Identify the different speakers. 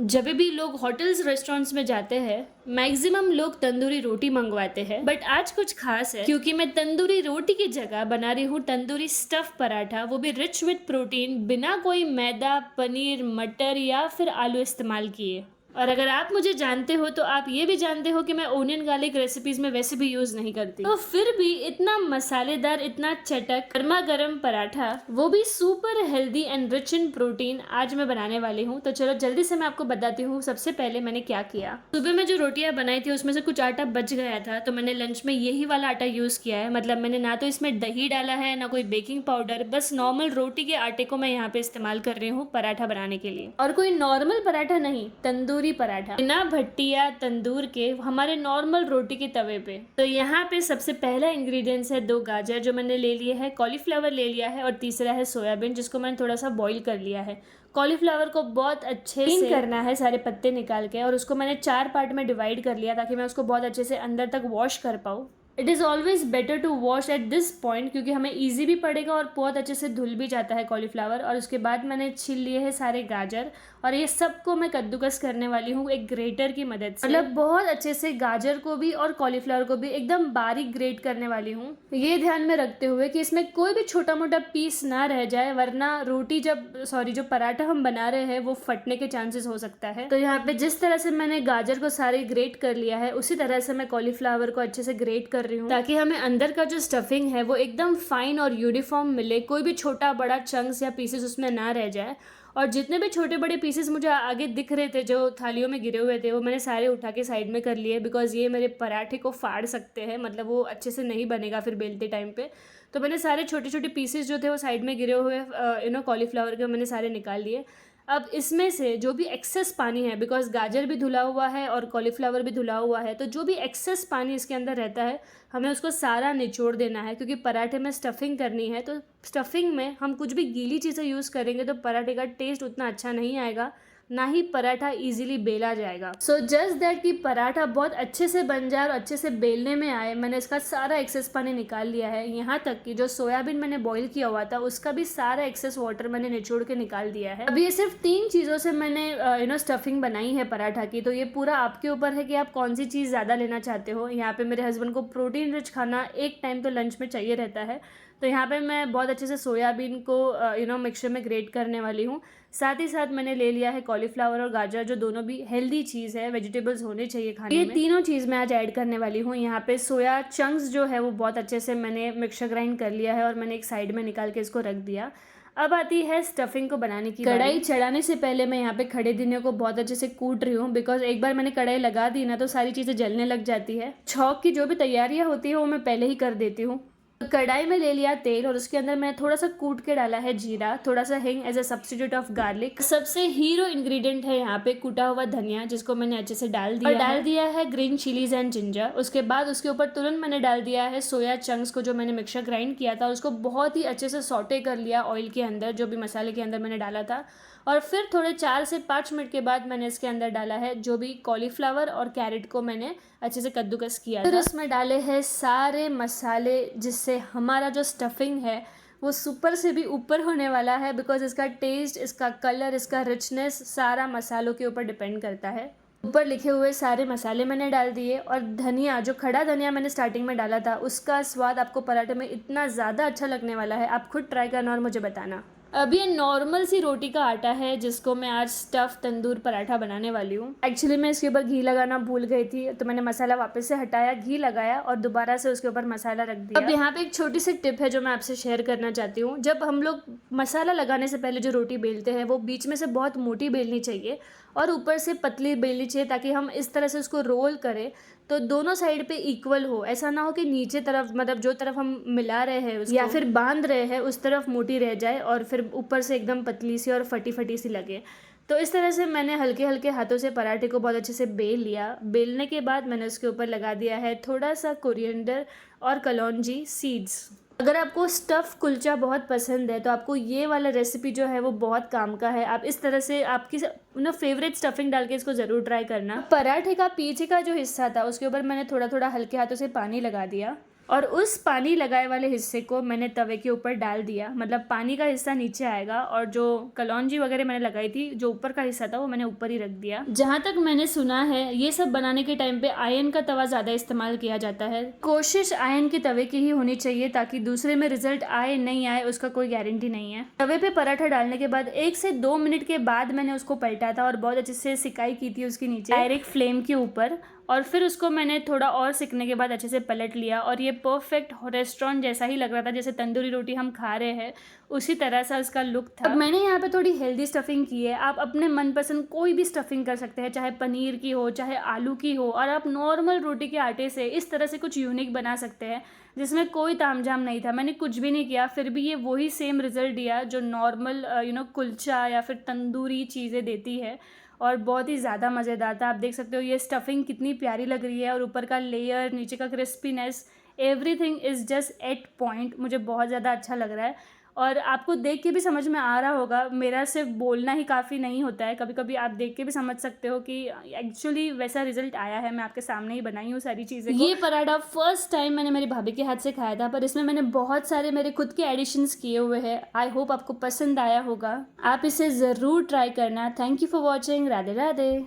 Speaker 1: जब भी लोग होटल्स रेस्टोरेंट्स में जाते हैं मैक्सिमम लोग तंदूरी रोटी मंगवाते हैं, बट आज कुछ खास है क्योंकि मैं तंदूरी रोटी की जगह बना रही हूँ तंदूरी स्टफ पराठा, वो भी रिच विद प्रोटीन, बिना कोई मैदा, पनीर, मटर या फिर आलू इस्तेमाल किए। और अगर आप मुझे जानते हो तो आप ये भी जानते हो कि मैं ओनियन गार्लिक रेसिपीज में वैसे भी यूज नहीं करती, तो फिर भी इतना मसालेदार, इतना चटक, गर्मा गर्म पराठा, वो भी super healthy and rich in protein आज मैं बनाने वाली हूँ। तो चलो जल्दी से मैं आपको बताती हूँ सबसे पहले मैंने क्या किया। सुबह में जो रोटियां बनाई थी उसमें से कुछ आटा बच गया था, तो मैंने लंच में यही वाला आटा यूज किया है। मतलब मैंने ना तो इसमें दही डाला है ना कोई बेकिंग पाउडर, बस नॉर्मल रोटी के आटे को मैं यहाँ पे इस्तेमाल कर रही हूँ पराठा बनाने के लिए। और कोई नॉर्मल पराठा नहीं, तंदूरी पराठा, बिना भट्टी या तंदूर के, हमारे नॉर्मल रोटी के तवे पे। तो यहाँ पे सबसे पहला इंग्रेडिएंट्स है 2 गाजर जो मैंने ले लिए है, कॉलीफ्लावर ले लिया है, और तीसरा है सोयाबीन जिसको मैंने थोड़ा सा बॉईल कर लिया है। कॉलीफ्लावर को बहुत अच्छे से करना है सारे पत्ते निकाल के, और उसको मैंने 4 पार्ट में डिवाइड कर लिया ताकि मैं उसको बहुत अच्छे से अंदर तक वॉश कर पाऊँ। It is always better to wash at this point क्योंकि हमें ईजी भी पड़ेगा और बहुत अच्छे से धुल भी जाता है कॉलीफ्लावर। और उसके बाद मैंने छील लिए हैं सारे गाजर, और ये सबको मैं कद्दूकस करने वाली हूँ एक ग्रेटर की मदद से। मतलब बहुत अच्छे से गाजर को भी और कॉलीफ्लावर को भी एकदम बारीक ग्रेट करने वाली हूँ, ये ध्यान में रखते हुए कि इसमें कोई भी छोटा मोटा पीस ना रह जाए, वरना रोटी जो पराठा हम बना रहे हैं वो फटने के चांसेस हो सकता है। तो यहाँ पे जिस तरह से मैंने गाजर को सारे ग्रेट कर लिया है उसी तरह से मैं कॉलीफ्लावर को अच्छे से ग्रेट कर रही हूँ ताकि हमें अंदर का जो स्टफिंग है वो एकदम फाइन और यूनिफॉर्म मिले, कोई भी छोटा बड़ा चंक्स या पीसेस उसमें ना रह जाए। और जितने भी छोटे बड़े पीसेस मुझे आगे दिख रहे थे जो थालियों में गिरे हुए थे वो मैंने सारे उठा के साइड में कर लिए, बिकॉज ये मेरे पराठे को फाड़ सकते हैं, मतलब वो अच्छे से नहीं बनेगा फिर बेलते टाइम पे। तो मैंने सारे छोटे छोटे पीसेस जो थे वो साइड में गिरे हुए कॉलीफ्लावर के मैंने सारे निकाल लिए। अब इसमें से जो भी एक्सेस पानी है, बिकॉज गाजर भी धुला हुआ है और कॉलीफ्लावर भी धुला हुआ है, तो जो भी एक्सेस पानी इसके अंदर रहता है हमें उसको सारा निचोड़ देना है, क्योंकि पराठे में स्टफिंग करनी है। तो स्टफिंग में हम कुछ भी गीली चीज़ें यूज़ करेंगे तो पराठे का टेस्ट उतना अच्छा नहीं आएगा, ना ही पराठा इजीली बेला जाएगा। सो जस्ट दैट कि पराठा बहुत अच्छे से बन जाए और अच्छे से बेलने में आए, मैंने इसका सारा एक्सेस पानी निकाल लिया है। यहाँ तक कि जो सोयाबीन मैंने बॉईल किया हुआ था उसका भी सारा एक्सेस वाटर मैंने निचोड़ के निकाल दिया है। अब ये सिर्फ 3 चीज़ों से मैंने स्टफिंग बनाई है पराठा की, तो ये पूरा आपके ऊपर है कि आप कौन सी चीज़ ज़्यादा लेना चाहते हो। यहाँ पे मेरे हस्बैंड को प्रोटीन रिच खाना एक टाइम तो लंच में चाहिए रहता है, तो यहाँ पे मैं बहुत अच्छे से सोयाबीन को मिक्सचर में ग्रेट करने वाली हूँ। साथ ही साथ मैंने ले लिया है कॉलीफ्लावर और गाजर, जो दोनों भी हेल्दी चीज़ है, वेजिटेबल्स होने चाहिए खाने में। ये तीनों चीज़ मैं आज ऐड करने वाली हूँ। यहाँ पे सोया चंक्स जो है वो बहुत अच्छे से मैंने मिक्सचर ग्राइंड कर लिया है और मैंने एक साइड में निकाल के इसको रख दिया। अब आती है स्टफिंग को बनाने की। कढ़ाई चढ़ाने से पहले मैं यहाँ पे खड़े धनिया को बहुत अच्छे से कूट रही हूँ, बिकॉज एक बार मैंने कढ़ाई लगा दी ना तो सारी चीज़ें जलने लग जाती है। छौंक की जो भी तैयारियाँ होती है वो मैं पहले ही कर देती हूँ। कढ़ाई में ले लिया तेल और उसके अंदर मैंने थोड़ा सा कूट के डाला है जीरा, थोड़ा सा हिंग as a substitute of garlic. सबसे हीरो इंग्रेडिएंट है यहाँ पे कूटा हुआ धनिया, जिसको मैंने अच्छे से डाल दिया और डाल दिया है ग्रीन चिलीज एंड जिंजर। उसके बाद उसके ऊपर तुरंत मैंने डाल दिया है सोया चंक्स को जो मैंने मिक्सचर ग्राइंड किया था, उसको बहुत ही अच्छे से सॉटे कर लिया ऑयल के अंदर, जो भी मसाले के अंदर मैंने डाला था। और फिर थोड़े 4 से 5 मिनट के बाद मैंने इसके अंदर डाला है जो भी कॉलीफ्लावर और कैरेट को मैंने अच्छे से कद्दूकस किया था। फिर उसमें डाले हैं सारे मसाले, जिससे हमारा जो स्टफिंग है वो सुपर से भी ऊपर होने वाला है, बिकॉज इसका टेस्ट, इसका कलर, इसका रिचनेस सारा मसालों के ऊपर डिपेंड करता है। ऊपर लिखे हुए सारे मसाले मैंने डाल दिए, और धनिया, जो खड़ा धनिया मैंने स्टार्टिंग में डाला था, उसका स्वाद आपको पराठे में इतना ज़्यादा अच्छा लगने वाला है, आप खुद ट्राई करना और मुझे बताना। अब ये नॉर्मल सी रोटी का आटा है जिसको मैं आज स्टफ तंदूर पराठा बनाने वाली हूँ। एक्चुअली मैं इसके ऊपर घी लगाना भूल गई थी, तो मैंने मसाला वापस से हटाया, घी लगाया और दोबारा से उसके ऊपर मसाला रख दिया। अब यहाँ पे एक छोटी सी टिप है जो मैं आपसे शेयर करना चाहती हूँ। जब हम लोग मसाला लगाने से पहले जो रोटी बेलते हैं वो बीच में से बहुत मोटी बेलनी चाहिए और ऊपर से पतली बेलनी चाहिए, ताकि हम इस तरह से उसको रोल करें तो दोनों साइड पे इक्वल हो। ऐसा ना हो कि नीचे तरफ, मतलब जो तरफ हम मिला रहे हैं उसको या फिर बांध रहे हैं उस तरफ मोटी रह जाए और फिर ऊपर से एकदम पतली सी और फटी फटी सी लगे। तो इस तरह से मैंने हल्के हल्के हाथों से पराठे को बहुत अच्छे से बेल लिया। बेलने के बाद मैंने उसके ऊपर लगा दिया है थोड़ा सा कोरिएंडर और कलौंजी सीड्स। अगर आपको स्टफ़ कुलचा बहुत पसंद है तो आपको ये वाला रेसिपी जो है वो बहुत काम का है। आप इस तरह से आपकी फेवरेट स्टफिंग डाल के इसको ज़रूर ट्राई करना। पराठे का पीछे का जो हिस्सा था उसके ऊपर मैंने थोड़ा थोड़ा हल्के हाथों से पानी लगा दिया और उस पानी लगाए वाले हिस्से को मैंने तवे के ऊपर डाल दिया, मतलब पानी का हिस्सा नीचे आएगा और जो कलौंजी वगैरह मैंने लगाई थी, जो ऊपर का हिस्सा था वो मैंने ऊपर ही रख दिया। जहाँ तक मैंने सुना है ये सब बनाने के टाइम पे आयरन का तवा ज़्यादा इस्तेमाल किया जाता है। कोशिश आयरन के तवे की ही होनी चाहिए ताकि दूसरे में रिजल्ट आए नहीं आए उसका कोई गारंटी नहीं है। तवे पे पराठा डालने के बाद 1 से 2 मिनट के बाद मैंने उसको पलटा था और बहुत अच्छे से सिकाई की थी उसके नीचे डायरेक्ट फ्लेम के ऊपर, और फिर उसको मैंने थोड़ा और सिकने के बाद अच्छे से पलट लिया और ये परफेक्ट रेस्टोरेंट जैसा ही लग रहा था, जैसे तंदूरी रोटी हम खा रहे हैं उसी तरह सा उसका लुक था। अब मैंने यहाँ पे थोड़ी हेल्दी स्टफिंग की है, आप अपने मनपसंद कोई भी स्टफिंग कर सकते हैं, चाहे पनीर की हो चाहे आलू की हो, और आप नॉर्मल रोटी के आटे से इस तरह से कुछ यूनिक बना सकते हैं जिसमें कोई तामझाम नहीं था। मैंने कुछ भी नहीं किया फिर भी ये वही सेम रिजल्ट दिया जो नॉर्मल कुलचा या फिर तंदूरी चीज़ें देती है, और बहुत ही ज़्यादा मज़ेदार था। आप देख सकते हो ये स्टफिंग कितनी प्यारी लग रही है और ऊपर का लेयर, नीचे का crispiness, everything is just at point. मुझे बहुत ज़्यादा अच्छा लग रहा है और आपको देख के भी समझ में आ रहा होगा, मेरा सिर्फ बोलना ही काफ़ी नहीं होता है, कभी कभी आप देख के भी समझ सकते हो कि एक्चुअली वैसा रिजल्ट आया है। मैं आपके सामने ही बनाई हूँ सारी चीज़ें। ये पराठा फर्स्ट टाइम मैंने मेरी भाभी के हाथ से खाया था, पर इसमें मैंने बहुत सारे मेरे खुद के एडिशंस किए हुए हैं। आई होप आपको पसंद आया होगा, आप इसे ज़रूर ट्राई करना। Thank you for watching. Radhe Radhe.